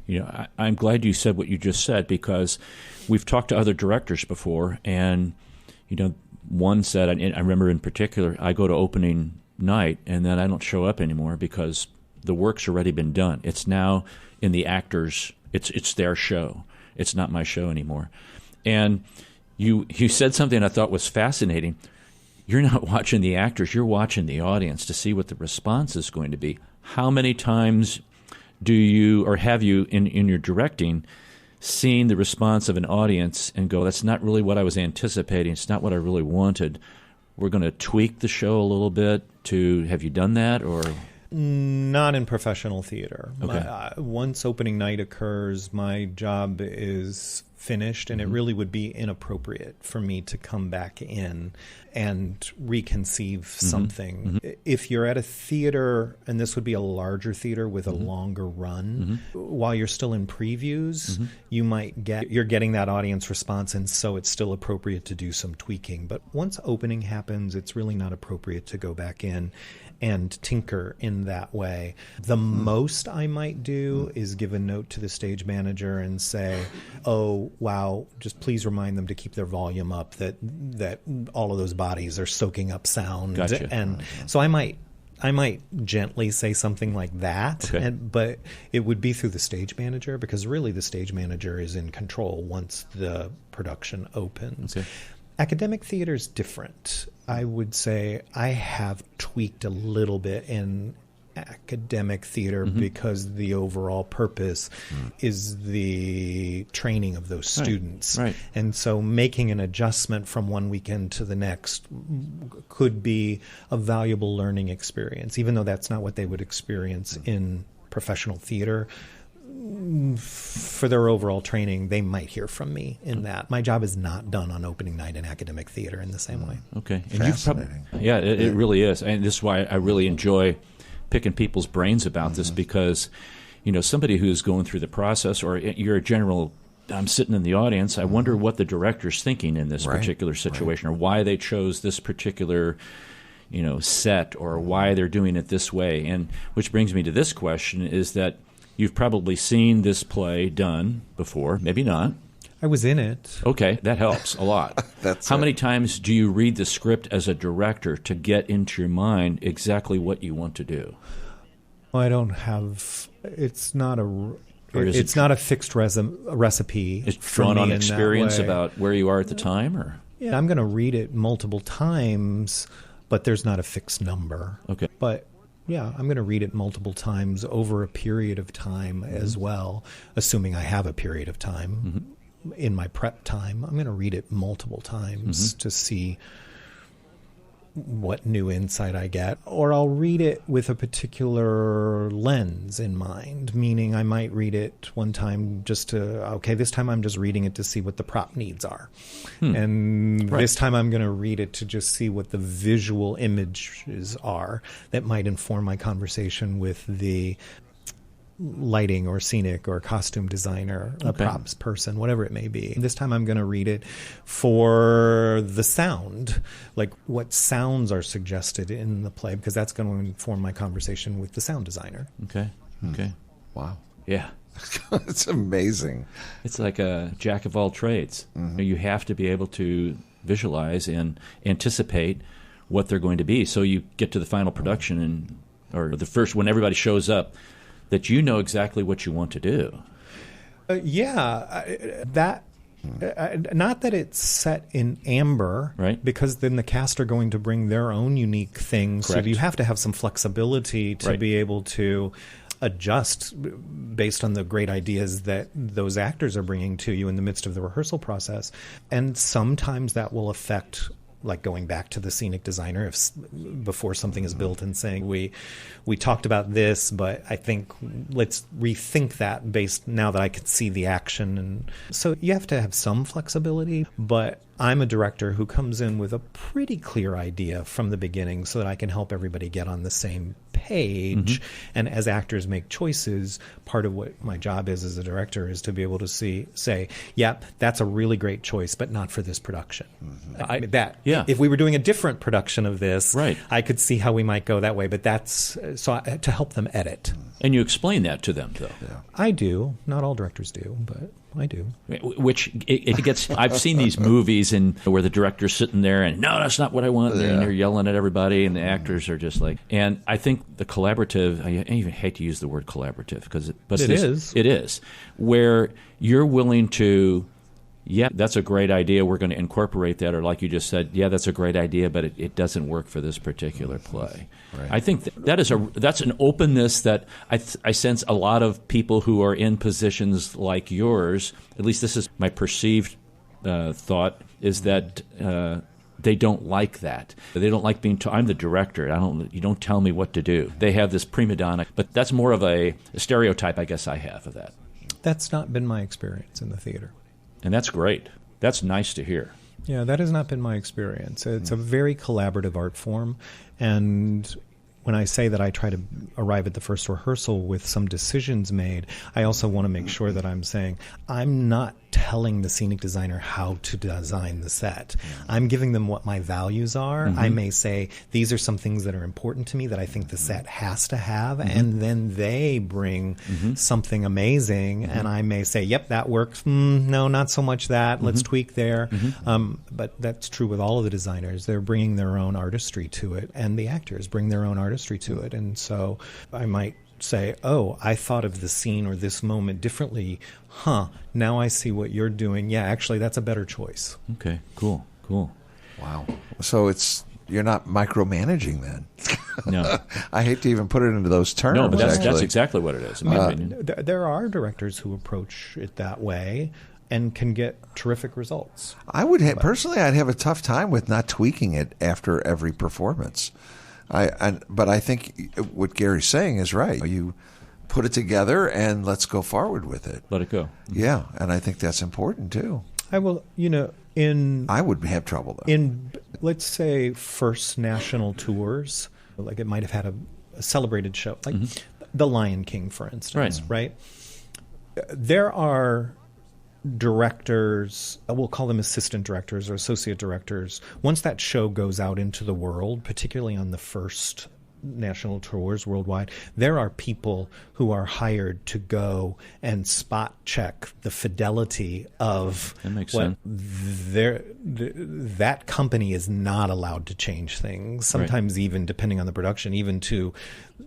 Speaker 1: You know, I'm glad you said what you just said, because we've talked to other directors before, and, you know, one said, I remember in particular, I go to opening night and then I don't show up anymore because the work's already been done. It's now in the actors, it's their show. It's not my show anymore. And you said something I thought was fascinating. You're not watching the actors, you're watching the audience to see what the response is going to be. How many times do you, or have you in your directing, seen the response of an audience and go, that's not really what I was anticipating, it's not what I really wanted, we're going to tweak the show a little bit to, have you done that? Or
Speaker 3: not in professional theater.
Speaker 1: Okay.
Speaker 3: Once opening night occurs, my job is finished, and it really would be inappropriate for me to come back in and reconceive something. If you're at a theater, and this would be a larger theater with a longer run, while you're still in previews, you're getting that audience response, and so it's still appropriate to do some tweaking. But once opening happens, it's really not appropriate to go back in and tinker in that way. The most I might do is give a note to the stage manager and say, oh, wow, just please remind them to keep their volume up, that all of those bodies are soaking up sound.
Speaker 1: Gotcha.
Speaker 3: And so I might gently say something like that, but it would be through the stage manager, because really the stage manager is in control once the production opens. Okay. Academic theater is different. I would say I have tweaked a little bit in academic theater because the overall purpose is the training of those students. Right. And so making an adjustment from one weekend to the next could be a valuable learning experience, even though that's not what they would experience in professional theater. For their overall training, they might hear from me in that. My job is not done on opening night in academic theater in the same way.
Speaker 1: Okay. And
Speaker 2: fascinating.
Speaker 1: It really is. And this is why I really enjoy picking people's brains about this, because, you know, somebody who's going through the process, or you're a general, I'm sitting in the audience, I wonder what the director's thinking in this particular situation, or why they chose this particular, you know, set, or why they're doing it this way. And which brings me to this question, is that you've probably seen this play done before, maybe not.
Speaker 3: I was in it.
Speaker 1: Okay, that helps a lot. How many times do you read the script as a director to get into your mind exactly what you want to do?
Speaker 3: Well, I don't have. It's not a fixed recipe.
Speaker 1: It's drawn on experience about where you are at the time, or
Speaker 3: yeah, I'm going to read it multiple times, but there's not a fixed number.
Speaker 1: Okay,
Speaker 3: but. Yeah, I'm going to read it multiple times over a period of time as well, assuming I have a period of time in my prep time. I'm going to read it multiple times to see what new insight I get. Or I'll read it with a particular lens in mind, meaning I might read it one time just to, this time I'm just reading it to see what the prop needs are. And this time I'm going to read it to just see what the visual images are that might inform my conversation with the lighting or scenic or costume designer, a props person, whatever it may be. This time I'm going to read it for the sound, like what sounds are suggested in the play, because that's going to inform my conversation with the sound designer.
Speaker 1: Okay.
Speaker 2: Wow.
Speaker 1: Yeah.
Speaker 2: It's amazing.
Speaker 1: It's like a jack of all trades. You have to be able to visualize and anticipate what they're going to be, so you get to the final production or the first, when everybody shows up, that you know exactly what you want to do. Not that it's set in amber,
Speaker 3: right? Because then the cast are going to bring their own unique things.
Speaker 1: Correct.
Speaker 3: So you have to have some flexibility to be able to adjust based on the great ideas that those actors are bringing to you in the midst of the rehearsal process. And sometimes that will affect, like going back to the scenic designer, if before something is built and saying, we talked about this, but I think let's rethink that based now that I can see the action. And so you have to have some flexibility, but I'm a director who comes in with a pretty clear idea from the beginning so that I can help everybody get on the same page. And as actors make choices, part of what my job is as a director is to be able to say, yeah, that's a really great choice, but not for this production. If we were doing a different production of this, I could see how we might go that way, but that's to help them edit.
Speaker 1: And you explain that to them, though.
Speaker 2: Yeah.
Speaker 3: I do. Not all directors do, but I do.
Speaker 1: Which it gets. I've seen these movies where the director's sitting there and, no, that's not what I want. And they're yelling at everybody, and the actors are just like. And I think the collaborative. I even hate to use the word collaborative but it is where you're willing to. Yeah, that's a great idea. We're going to incorporate that. Or like you just said, yeah, that's a great idea, but it doesn't work for this particular play. Right. I think that's an openness that I sense a lot of people who are in positions like yours, at least this is my perceived thought, is that they don't like that. They don't like being I'm the director. You don't tell me what to do. They have this prima donna, but that's more of a stereotype I guess I have of that.
Speaker 3: That's not been my experience in the theater.
Speaker 1: And that's great. That's nice to hear.
Speaker 3: Yeah, that has not been my experience. It's a very collaborative art form. And when I say that I try to arrive at the first rehearsal with some decisions made, I also want to make sure that I'm saying, I'm not telling the scenic designer how to design the set. I'm giving them what my values are. I may say, these are some things that are important to me that I think the set has to have, and then they bring something amazing, and I may say, yep, that works. No, not so much that. Let's tweak there. But that's true with all of the designers. They're bringing their own artistry to it, and the actors bring their own artistry to it. And so I might say, oh, I thought of the scene or this moment differently. Now I see what you're doing. Yeah, actually, that's a better choice.
Speaker 1: Okay, cool.
Speaker 2: Wow. So you're not micromanaging then?
Speaker 1: No.
Speaker 2: I hate to even put it into those terms.
Speaker 1: No, but that's exactly what it is, in my opinion.
Speaker 3: There are directors who approach it that way and can get terrific results.
Speaker 2: Personally, I'd have a tough time with not tweaking it after every performance. But I think what Gary's saying is right. You put it together and let's go forward with it.
Speaker 1: Let it go.
Speaker 2: Yeah, and I think that's important too.
Speaker 3: I would have trouble though. In, let's say, first national tours, like it might have had a celebrated show, like The Lion King, for instance, right? There are directors, we'll call them assistant directors or associate directors. Once that show goes out into the world, particularly on the first national tours worldwide, there are people who are hired to go and spot check the fidelity of what that company is not allowed to change things. Sometimes even depending on the production, even to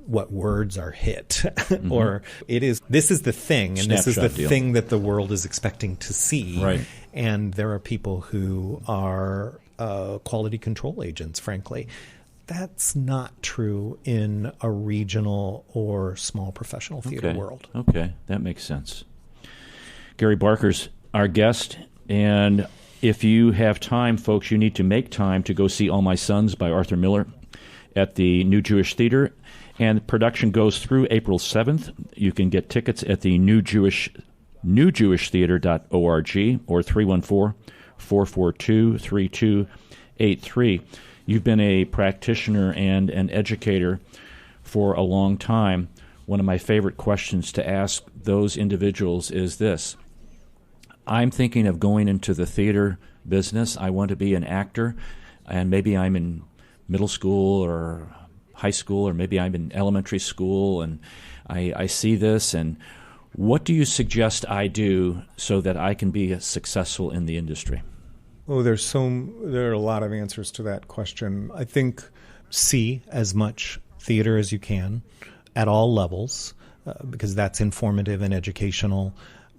Speaker 3: what words are hit or this is the thing and this is the thing that the world is expecting to see. And there are people who are quality control agents, frankly. That's not true in a regional or small professional theater world.
Speaker 1: Okay, that makes sense. Gary Barker's our guest, and if you have time, folks, you need to make time to go see All My Sons by Arthur Miller at the New Jewish Theater, and production goes through April 7th. You can get tickets at the newjewishtheater.org or 314-442-3283. You've been a practitioner and an educator for a long time. one of my favorite questions to ask those individuals is this. I'm thinking of going into the theater business. I want to be an actor, and maybe I'm in middle school or high school, or maybe I'm in elementary school, and I see this, and what do you suggest I do so that I can be successful in the industry?
Speaker 3: Oh, there are a lot of answers to that question. I think see as much theater as you can at all levels, because that's informative and educational.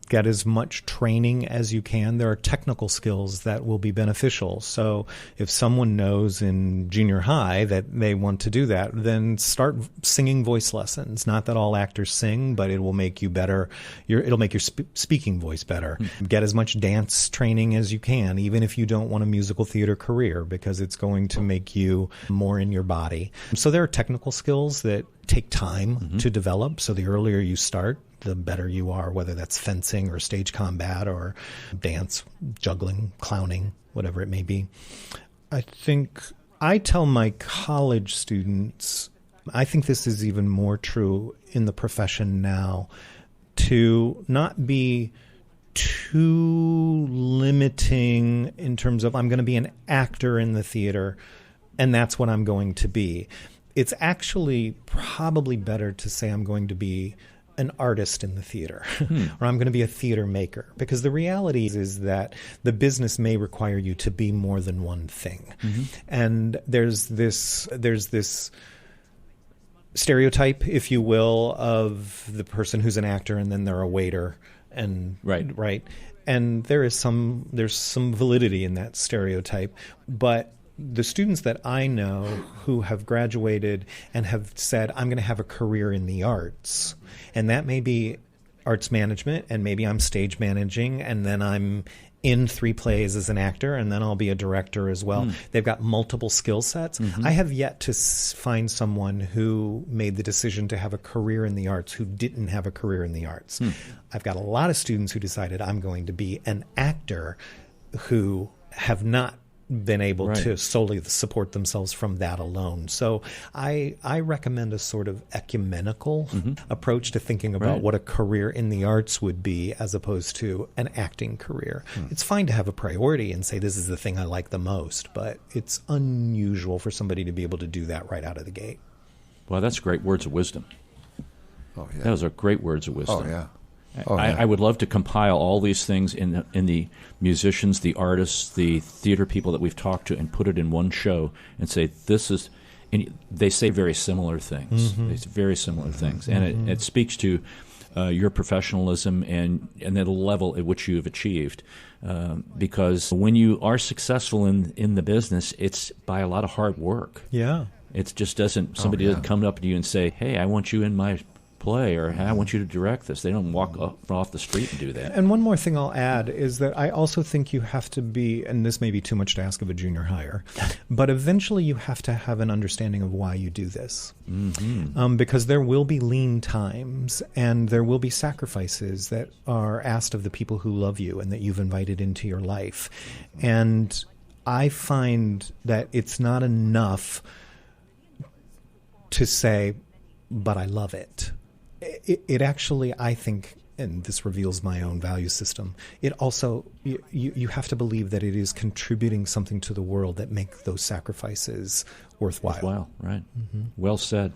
Speaker 3: Get as much training as you can. There are technical skills that will be beneficial. So if someone knows in junior high that they want to do that, then start singing voice lessons. Not that all actors sing, but it will make you better. It'll make your speaking voice better. Get as much dance training as you can, even if you don't want a musical theater career, because it's going to make you more in your body. So there are technical skills that take time to develop. So the earlier you start, the better you are, whether that's fencing or stage combat or dance, juggling, clowning, whatever it may be. I think I tell my college students, I think this is even more true in the profession now, to not be too limiting in terms of I'm going to be an actor in the theater and that's what I'm going to be. It's actually probably better to say I'm going to be an artist in the theater, or I'm going to be a theater maker, because the reality is that the business may require you to be more than one thing. And there's this stereotype, if you will, of the person who's an actor and then they're a waiter, and right. And there's some validity in that stereotype, but the students that I know who have graduated and have said, I'm going to have a career in the arts, and that may be arts management, and maybe I'm stage managing, and then I'm in 3 plays as an actor, and then I'll be a director as well. They've got multiple skill sets. I have yet to find someone who made the decision to have a career in the arts who didn't have a career in the arts. I've got a lot of students who decided I'm going to be an actor who have not been able to solely support themselves from that alone. So I recommend a sort of ecumenical approach to thinking about what a career in the arts would be as opposed to an acting career. It's fine to have a priority and say this is the thing I like the most, but it's unusual for somebody to be able to do that right out of the gate.
Speaker 1: Well, that's great words of wisdom.
Speaker 2: Oh, yeah.
Speaker 1: Those are great words of wisdom.
Speaker 2: Oh, yeah.
Speaker 1: I would love to compile all these things in the musicians, the artists, the theater people that we've talked to, and put it in one show and say this is. And they say very similar things. It's very similar things, and it speaks to your professionalism and the level at which you have achieved. Because when you are successful in the business, it's by a lot of hard work.
Speaker 3: Yeah,
Speaker 1: it just doesn't. Somebody doesn't come up to you and say, "Hey, I want you in my play," or "Hey, I want you to direct this." They don't walk off the street and do that.
Speaker 3: And one more thing I'll add is that I also think you have to be, and this may be too much to ask of a junior hire, but eventually you have to have an understanding of why you do this. Because there will be lean times and there will be sacrifices that are asked of the people who love you and that you've invited into your life. And I find that it's not enough to say, but I love it. It actually, I think, and this reveals my own value system, it also, you have to believe that it is contributing something to the world that make those sacrifices worthwhile.
Speaker 1: Right. Well said.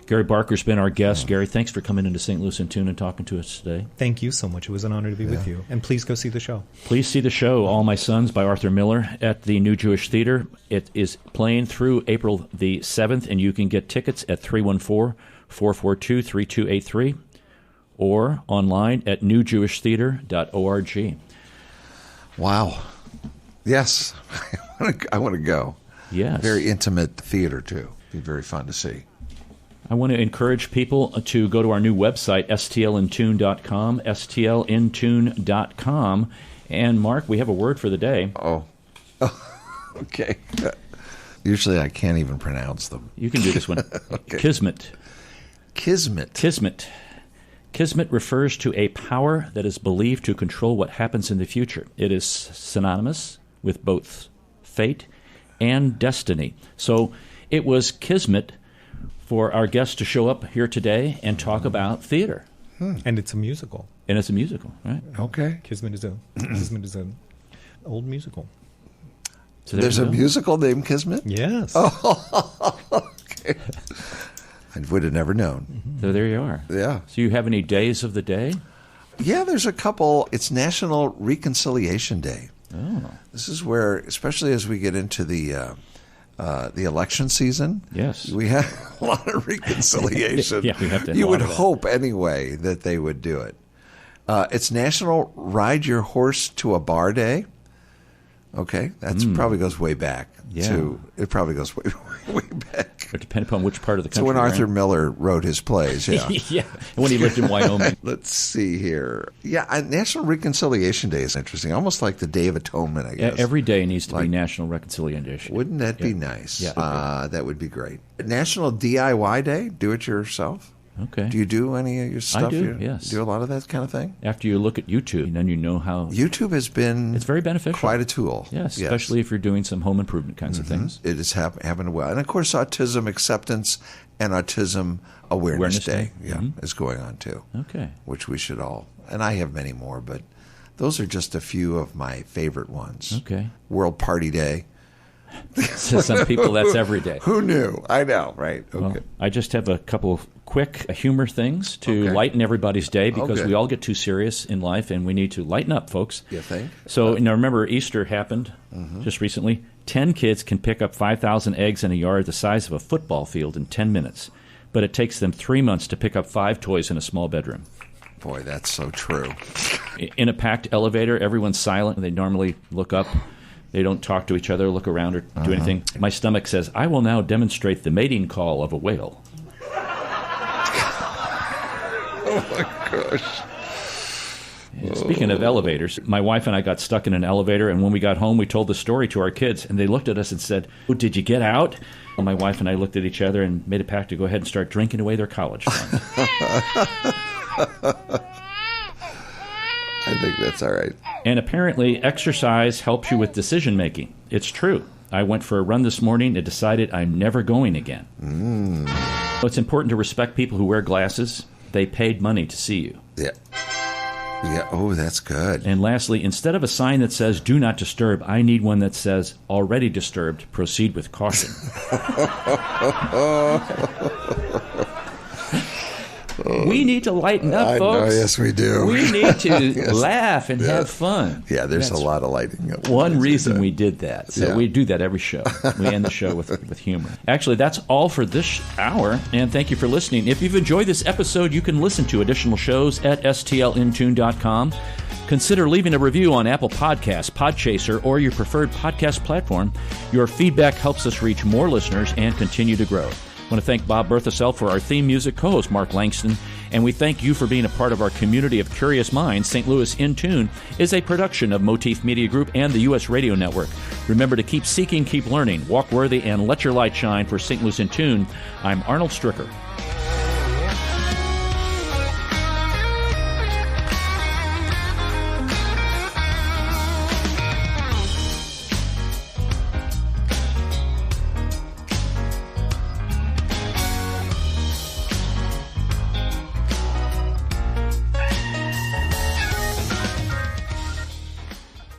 Speaker 1: Gary Barker's been our guest. Gary, thanks for coming into St. Louis in Tune and talking to us today.
Speaker 3: Thank you so much. It was an honor to be with you. And please go see the show.
Speaker 1: Please see the show, All My Sons by Arthur Miller at the New Jewish Theater. It is playing through April the 7th, and you can get tickets at 314-442-3283 or online at newjewishtheater.org.
Speaker 2: Wow. Yes. I want to go.
Speaker 1: Yes.
Speaker 2: Very intimate theater, too. Be very fun to see.
Speaker 1: I want to encourage people to go to our new website, stlintune.com, stlintune.com. And, Mark, we have a word for the day.
Speaker 2: Oh, okay. Usually I can't even pronounce them.
Speaker 1: You can do this one.
Speaker 2: Okay.
Speaker 1: Kismet. Kismet refers to a power that is believed to control what happens in the future. It is synonymous with both fate and destiny. So it was Kismet for our guest to show up here today and talk about theater.
Speaker 3: And it's a musical.
Speaker 1: And it's a musical, right?
Speaker 2: Okay.
Speaker 3: Kismet is an old musical.
Speaker 1: So
Speaker 2: there's a musical named Kismet?
Speaker 3: Yes.
Speaker 2: Oh, okay. I would have never known.
Speaker 1: So there you are.
Speaker 2: Yeah.
Speaker 1: So you have any days of the day?
Speaker 2: Yeah, there's a couple. It's National Reconciliation Day.
Speaker 1: Oh.
Speaker 2: This is where, especially as we get into the election season,
Speaker 1: yes,
Speaker 2: we have a lot of reconciliation.
Speaker 1: Yeah, we have to.
Speaker 2: You would hope anyway that they would do it. It's National Ride Your Horse to a Bar Day. Okay, that's probably goes way back.
Speaker 1: Yeah.
Speaker 2: It probably goes way back.
Speaker 1: It depends upon which part of the country.
Speaker 2: So when Arthur Miller wrote his plays, yeah.
Speaker 1: Yeah, when he lived in Wyoming.
Speaker 2: Let's see here. Yeah, National Reconciliation Day is interesting, almost like the Day of Atonement, I guess.
Speaker 1: Every day needs to be National Reconciliation Day.
Speaker 2: Wouldn't that be nice?
Speaker 1: Yeah.
Speaker 2: That would be great. National DIY Day, do it yourself.
Speaker 1: Okay.
Speaker 2: Do you do any of your stuff?
Speaker 1: I do, yes.
Speaker 2: Do a lot of that kind of thing?
Speaker 1: After you look at YouTube, then you know how...
Speaker 2: YouTube has been...
Speaker 1: It's very beneficial.
Speaker 2: Quite a tool.
Speaker 1: Yes, especially if you're doing some home improvement kinds of things.
Speaker 2: It is happening well. And, of course, Autism Acceptance and Autism Awareness Day. Is going on, too.
Speaker 1: Okay.
Speaker 2: Which we should all... And I have many more, but those are just a few of my favorite ones.
Speaker 1: Okay.
Speaker 2: World Party Day.
Speaker 1: To some people, that's every day.
Speaker 2: Who knew? I know, right? Okay.
Speaker 1: Well, I just have a couple of quick humor things to lighten everybody's day because we all get too serious in life and we need to lighten up, folks.
Speaker 2: You think?
Speaker 1: So now remember, Easter happened just recently. 10 kids can pick up 5,000 eggs in a yard the size of a football field in 10 minutes, but it takes them 3 months to pick up 5 toys in a small bedroom.
Speaker 2: Boy, that's so true.
Speaker 1: In a packed elevator, everyone's silent. They normally look up. They don't talk to each other, look around, or do anything. My stomach says, I will now demonstrate the mating call of a whale.
Speaker 2: Oh, my gosh.
Speaker 1: Speaking of elevators, my wife and I got stuck in an elevator, and when we got home, we told the story to our kids, and they looked at us and said, oh, did you get out? And my wife and I looked at each other and made a pact to go ahead and start drinking away their college fund.
Speaker 2: I think that's all right.
Speaker 1: And apparently, exercise helps you with decision-making. It's true. I went for a run this morning and decided I'm never going again. So it's important to respect people who wear glasses. They paid money to see you.
Speaker 2: Yeah. Yeah. Oh, that's good.
Speaker 1: And lastly, instead of a sign that says, do not disturb, I need one that says, already disturbed, proceed with caution. We need to lighten up, folks.
Speaker 2: Yes, we do.
Speaker 1: We need to laugh and have fun.
Speaker 2: Yeah, there's a lot of lightening up.
Speaker 1: One reason we did that. So we do that every show. We end the show with humor. Actually, that's all for this hour, and thank you for listening. If you've enjoyed this episode, you can listen to additional shows at stlintune.com. Consider leaving a review on Apple Podcasts, Podchaser, or your preferred podcast platform. Your feedback helps us reach more listeners and continue to grow. I want to thank Bob Berthasell for our theme music, co-host Mark Langston, and we thank you for being a part of our community of curious minds. St. Louis in Tune is a production of Motif Media Group and the U.S. Radio Network. Remember to keep seeking, keep learning, walk worthy, and let your light shine. For St. Louis in Tune, I'm Arnold Stricker.